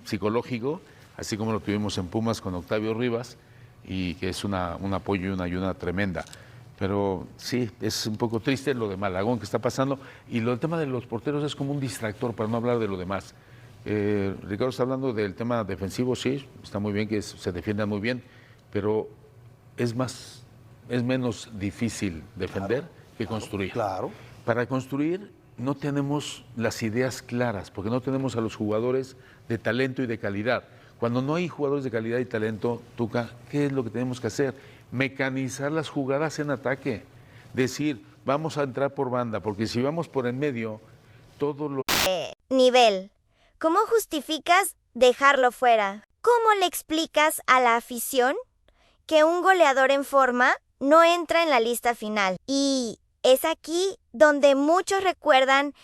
psicológico, así como lo tuvimos en Pumas con Octavio Rivas, y que es un apoyo y una ayuda tremenda. Pero sí, es un poco triste lo de Malagón que está pasando, y el tema de los porteros es como un distractor para no hablar de lo demás. Ricardo está hablando del tema defensivo, sí, está muy bien que se defiendan muy bien, pero es menos difícil defender que construir. Claro. Para construir no tenemos las ideas claras, porque no tenemos a los jugadores de talento y de calidad. Cuando no hay jugadores de calidad y talento, Tuca, ¿qué es lo que tenemos que hacer? Mecanizar las jugadas en ataque. Decir, vamos a entrar por banda, porque si vamos por en medio, todo lo... Nivel. ¿Cómo justificas dejarlo fuera? ¿Cómo le explicas a la afición que un goleador en forma no entra en la lista final? Y es aquí donde muchos recuerdan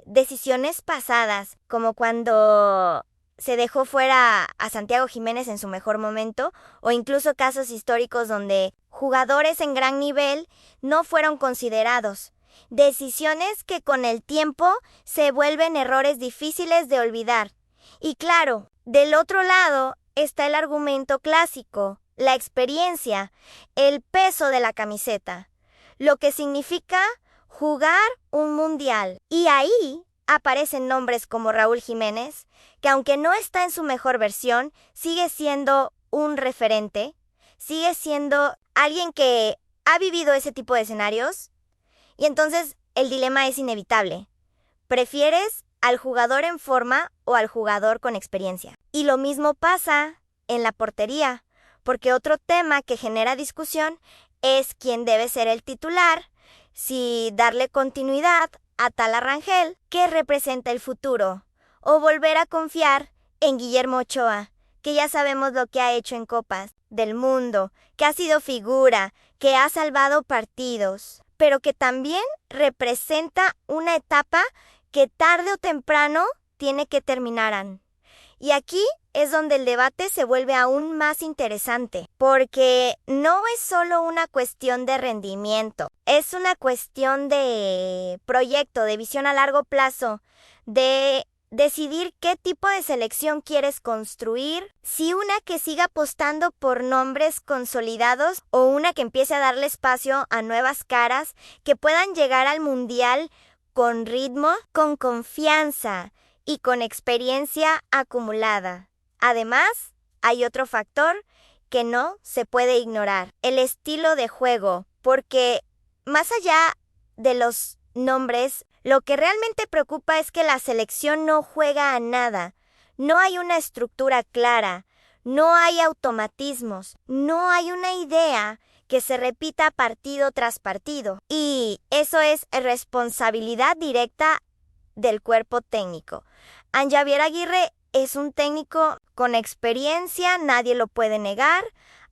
decisiones pasadas, como cuando se dejó fuera a Santiago Jiménez en su mejor momento, o incluso casos históricos donde jugadores en gran nivel no fueron considerados. Decisiones que con el tiempo se vuelven errores difíciles de olvidar. Y claro, del otro lado está el argumento clásico, la experiencia, el peso de la camiseta, lo que significa jugar un mundial. Y ahí aparecen nombres como Raúl Jiménez, que aunque no está en su mejor versión, sigue siendo un referente, sigue siendo alguien que ha vivido ese tipo de escenarios. Y entonces el dilema es inevitable. ¿Prefieres al jugador en forma o al jugador con experiencia? Y lo mismo pasa en la portería, porque otro tema que genera discusión es quién debe ser el titular, si darle continuidad a Tala Rangel, que representa el futuro, o volver a confiar en Guillermo Ochoa, que ya sabemos lo que ha hecho en Copas del Mundo, que ha sido figura, que ha salvado partidos, pero que también representa una etapa que tarde o temprano tiene que terminar. Y aquí es donde el debate se vuelve aún más interesante, porque no es solo una cuestión de rendimiento, es una cuestión de proyecto, de visión a largo plazo, de decidir qué tipo de selección quieres construir, si una que siga apostando por nombres consolidados o una que empiece a darle espacio a nuevas caras que puedan llegar al Mundial con ritmo, con confianza y con experiencia acumulada. Además, hay otro factor que no se puede ignorar, el estilo de juego, porque más allá de los nombres, lo que realmente preocupa es que la selección no juega a nada, no hay una estructura clara, no hay automatismos, no hay una idea que se repita partido tras partido. Y eso es responsabilidad directa del cuerpo técnico. Javier Aguirre es un técnico con experiencia, nadie lo puede negar,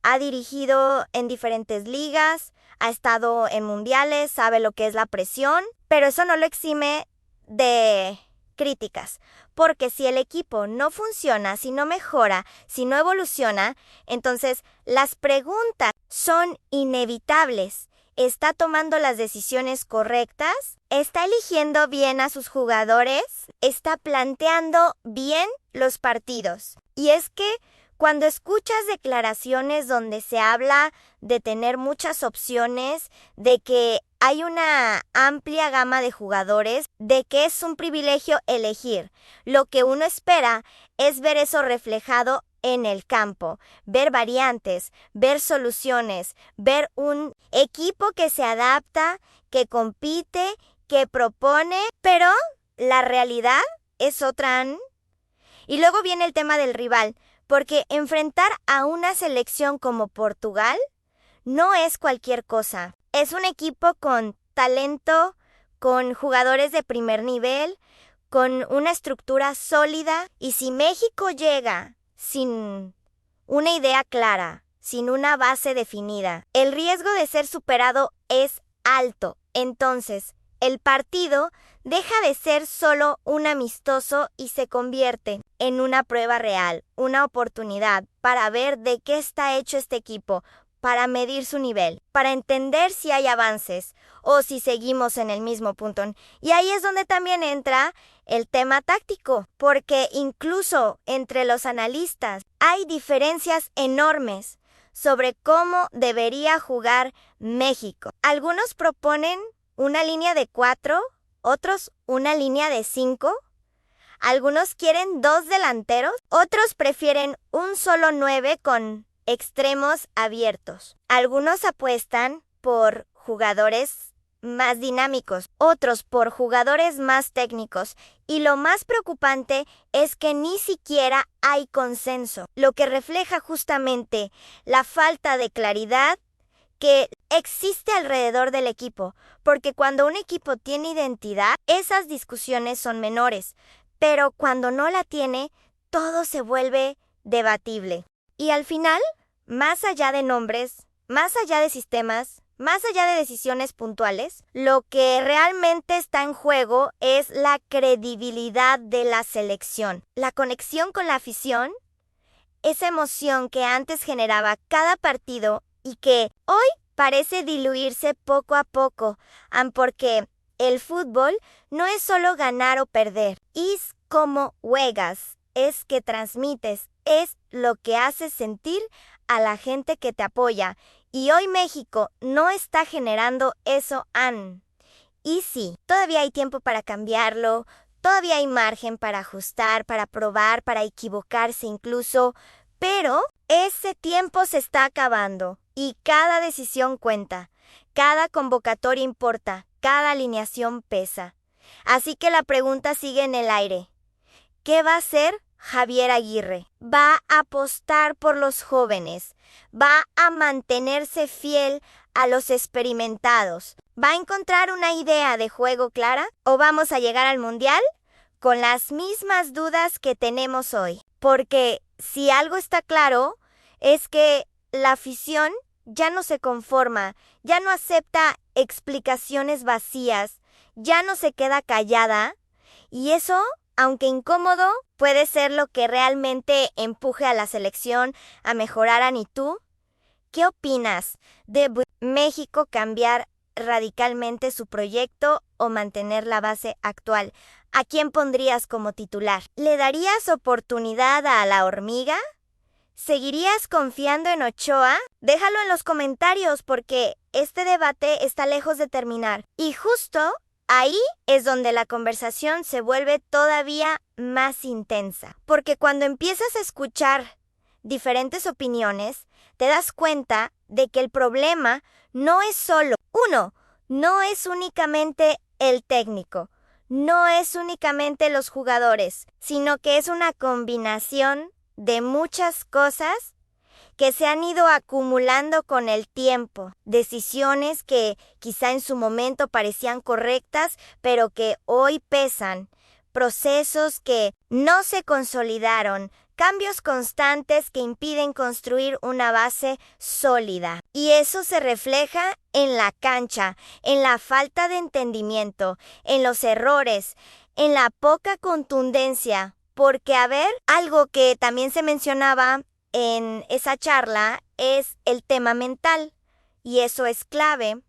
ha dirigido en diferentes ligas, ha estado en mundiales, sabe lo que es la presión, pero eso no lo exime de críticas, porque si el equipo no funciona, si no mejora, si no evoluciona, entonces las preguntas son inevitables. ¿Está tomando las decisiones correctas? ¿Está eligiendo bien a sus jugadores? ¿Está planteando bien los partidos? Y es que cuando escuchas declaraciones donde se habla de tener muchas opciones, de que hay una amplia gama de jugadores, de que es un privilegio elegir. Lo que uno espera es ver eso reflejado en el campo, ver variantes, ver soluciones, ver un equipo que se adapta, que compite, que propone, pero la realidad es otra. Y luego viene el tema del rival, porque enfrentar a una selección como Portugal no es cualquier cosa. Es un equipo con talento, con jugadores de primer nivel, con una estructura sólida, y si México llega sin una idea clara, sin una base definida, el riesgo de ser superado es alto. Entonces, el partido deja de ser solo un amistoso y se convierte en una prueba real, una oportunidad para ver de qué está hecho este equipo, para medir su nivel, para entender si hay avances o si seguimos en el mismo punto. Y ahí es donde también entra el tema táctico, porque incluso entre los analistas hay diferencias enormes sobre cómo debería jugar México. Algunos proponen una línea de 4, otros una línea de 5. Algunos quieren 2 delanteros, otros prefieren un solo 9 con extremos abiertos. Algunos apuestan por jugadores más dinámicos, otros por jugadores más técnicos, y lo más preocupante es que ni siquiera hay consenso, lo que refleja justamente la falta de claridad que existe alrededor del equipo, porque cuando un equipo tiene identidad, esas discusiones son menores, pero cuando no la tiene, todo se vuelve debatible. Y al final, más allá de nombres, más allá de sistemas, más allá de decisiones puntuales, lo que realmente está en juego es la credibilidad de la selección, la conexión con la afición, esa emoción que antes generaba cada partido y que hoy parece diluirse poco a poco, porque el fútbol no es solo ganar o perder, es cómo juegas, es que transmites, es lo que haces sentir a la gente que te apoya. Y hoy México no está generando eso. Y sí, todavía hay tiempo para cambiarlo, todavía hay margen para ajustar, para probar, para equivocarse incluso, pero ese tiempo se está acabando y cada decisión cuenta, cada convocatoria importa, cada alineación pesa. Así que la pregunta sigue en el aire. ¿Qué va a hacer Javier Aguirre? ¿Va a apostar por los jóvenes? ¿Va a mantenerse fiel a los experimentados? ¿Va a encontrar una idea de juego clara? ¿O vamos a llegar al Mundial con las mismas dudas que tenemos hoy? Porque si algo está claro es que la afición ya no se conforma, ya no acepta explicaciones vacías, ya no se queda callada, y eso, aunque incómodo, puede ser lo que realmente empuje a la selección a mejorar. ¿Y tú? ¿Qué opinas de México cambiar radicalmente su proyecto o mantener la base actual? ¿A quién pondrías como titular? ¿Le darías oportunidad a la hormiga? ¿Seguirías confiando en Ochoa? Déjalo en los comentarios porque este debate está lejos de terminar. Y justo ahí es donde la conversación se vuelve todavía más intensa. Porque cuando empiezas a escuchar diferentes opiniones, te das cuenta de que el problema no es solo uno, no es únicamente el técnico, no es únicamente los jugadores, sino que es una combinación de muchas cosas que se han ido acumulando con el tiempo. Decisiones que quizá en su momento parecían correctas, pero que hoy pesan. Procesos que no se consolidaron. Cambios constantes que impiden construir una base sólida. Y eso se refleja en la cancha, en la falta de entendimiento, en los errores, en la poca contundencia. Porque, algo que también se mencionaba en esa charla es el tema mental. Y eso es clave.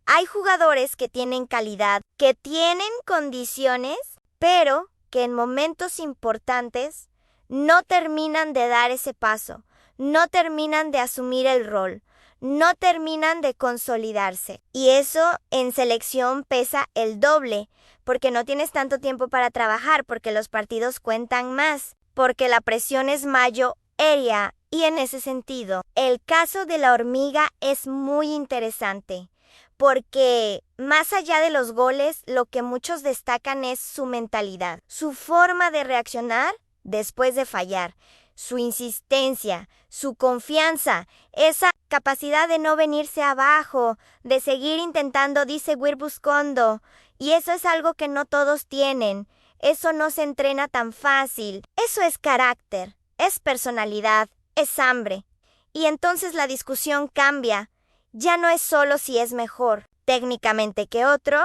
Hay jugadores que tienen calidad, que tienen condiciones, pero que en momentos importantes no terminan de dar ese paso, no terminan de asumir el rol, no terminan de consolidarse. Y eso en selección pesa el doble, porque no tienes tanto tiempo para trabajar, porque los partidos cuentan más, porque la presión es mayor aérea. Y en ese sentido, el caso de la hormiga es muy interesante, porque más allá de los goles, lo que muchos destacan es su mentalidad, su forma de reaccionar después de fallar, su insistencia, su confianza, esa capacidad de no venirse abajo, de seguir intentando, de seguir buscando. Y eso es algo que no todos tienen. Eso no se entrena tan fácil. Eso es carácter, es personalidad, es hambre. Y entonces la discusión cambia. Ya no es solo si es mejor técnicamente que otro,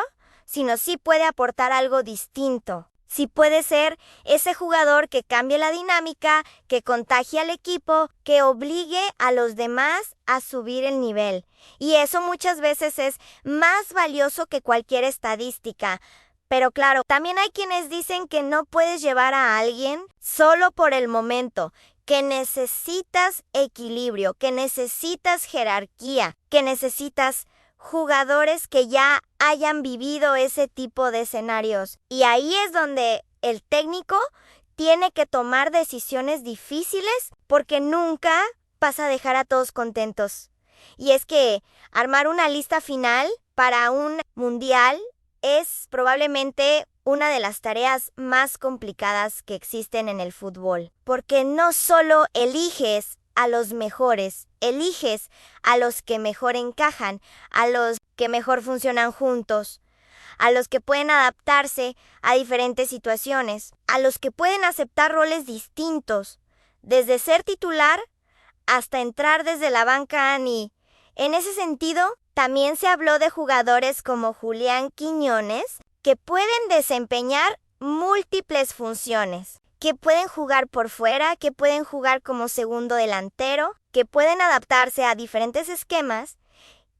sino si puede aportar algo distinto. Si puede ser ese jugador que cambie la dinámica, que contagie al equipo, que obligue a los demás a subir el nivel. Y eso muchas veces es más valioso que cualquier estadística. Pero claro, también hay quienes dicen que no puedes llevar a alguien solo por el momento, que necesitas equilibrio, que necesitas jerarquía, que necesitas jugadores que ya hayan vivido ese tipo de escenarios. Y ahí es donde el técnico tiene que tomar decisiones difíciles, porque nunca vas a dejar a todos contentos. Y es que armar una lista final para un mundial es probablemente una de las tareas más complicadas que existen en el fútbol, porque no solo eliges a los mejores, eliges a los que mejor encajan, a los que mejor funcionan juntos, a los que pueden adaptarse a diferentes situaciones, a los que pueden aceptar roles distintos, desde ser titular hasta entrar desde la banca. Y en ese sentido, también se habló de jugadores como Julián Quiñones, que pueden desempeñar múltiples funciones, que pueden jugar por fuera, que pueden jugar como segundo delantero, que pueden adaptarse a diferentes esquemas,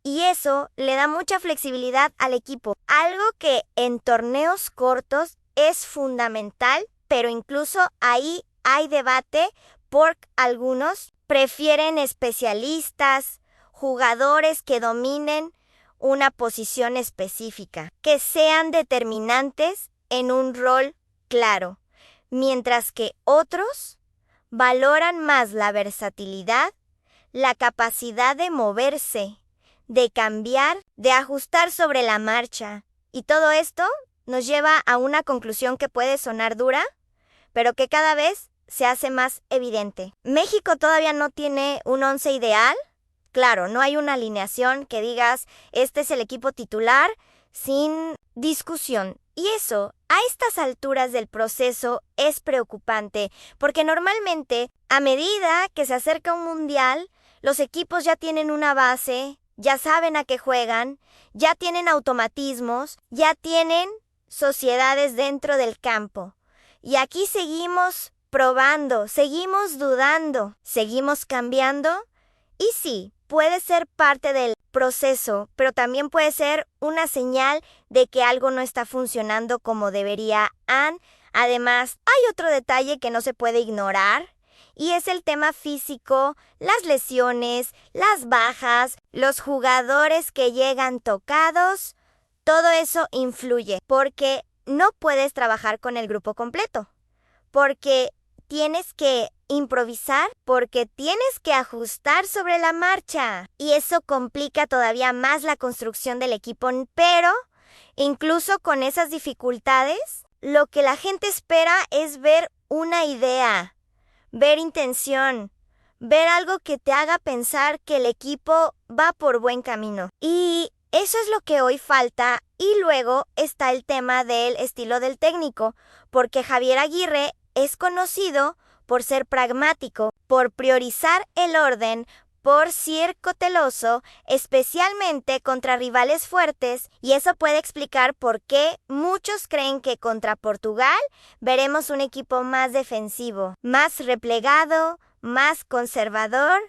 y eso le da mucha flexibilidad al equipo, algo que en torneos cortos es fundamental, pero incluso ahí hay debate porque algunos prefieren especialistas, jugadores que dominen una posición específica, que sean determinantes en un rol claro, mientras que otros valoran más la versatilidad, la capacidad de moverse, de cambiar, de ajustar sobre la marcha. Y todo esto nos lleva a una conclusión que puede sonar dura, pero que cada vez se hace más evidente. México todavía no tiene un once ideal. Claro, no hay una alineación que digas, este es el equipo titular, sin discusión. Y eso, a estas alturas del proceso, es preocupante, porque normalmente, a medida que se acerca un mundial, los equipos ya tienen una base, ya saben a qué juegan, ya tienen automatismos, ya tienen sociedades dentro del campo. Y aquí seguimos probando, seguimos dudando, seguimos cambiando. Y sí, puede ser parte del proceso, pero también puede ser una señal de que algo no está funcionando como debería. Además, hay otro detalle que no se puede ignorar, y es el tema físico, las lesiones, las bajas, los jugadores que llegan tocados. Todo eso influye, porque no puedes trabajar con el grupo completo, porque tienes que improvisar, porque tienes que ajustar sobre la marcha. Y eso complica todavía más la construcción del equipo. Pero, incluso con esas dificultades, lo que la gente espera es ver una idea, ver intención, ver algo que te haga pensar que el equipo va por buen camino. Y eso es lo que hoy falta. Y luego está el tema del estilo del técnico, porque Javier Aguirre es conocido por ser pragmático, por priorizar el orden, por ser cauteloso, especialmente contra rivales fuertes, y eso puede explicar por qué muchos creen que contra Portugal veremos un equipo más defensivo, más replegado, más conservador,